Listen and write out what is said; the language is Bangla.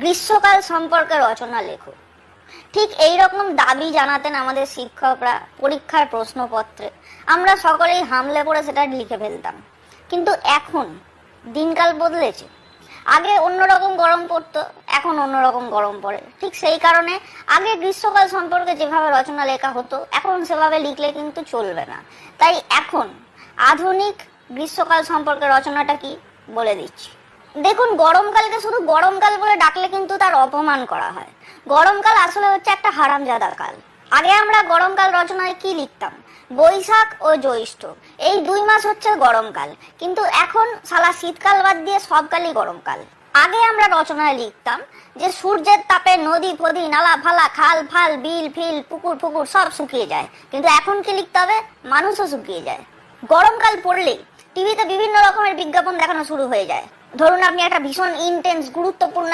গ্রীষ্মকাল সম্পর্কে রচনা লেখো। ঠিক এইরকম দাবি জানাতেন আমাদের শিক্ষকরা পরীক্ষার প্রশ্নপত্রে। আমরা সকলেই হামলে পড়ে সেটা লিখে ফেলতাম। কিন্তু এখন দিনকাল বদলেছে। আগে অন্যরকম গরম পড়তো, এখন অন্যরকম গরম পড়ে। ঠিক সেই কারণে আগে গ্রীষ্মকাল সম্পর্কে যেভাবে রচনা লেখা হতো, এখন সেভাবে লিখলে কিন্তু চলবে না। তাই এখন আধুনিক গ্রীষ্মকাল সম্পর্কে রচনাটা কি বলে দিচ্ছি। দেখুন, গরমকালকে শুধু গরমকাল বলে ডাকলে কিন্তু তার অপমান করা হয়। গরমকাল আসলে হচ্ছে একটা হারামজাদা কাল। আগে আমরা গরমকাল রচনায় কি লিখতাম? বৈশাখ ও জ্যৈষ্ঠ, এই 2 মাস হচ্ছে গরমকাল। কিন্তু এখন সালা শীতকাল বাদ দিয়ে সব কালই গরমকাল। আগে আমরা রচনায় লিখতাম যে সূর্যের তাপে নদী ফদি নালা ফালা খাল ফাল বিল ফিল পুকুর ফুকুর সব শুকিয়ে যায়। কিন্তু এখন কি লিখতে হবে? মানুষও শুকিয়ে যায়। গরমকাল পড়লেই টিভিতে বিভিন্ন রকমের বিজ্ঞাপন দেখানো শুরু হয়ে যায়। ধরুন, আপনি একটা ভীষণ ইন্টেন্স গুরুত্বপূর্ণ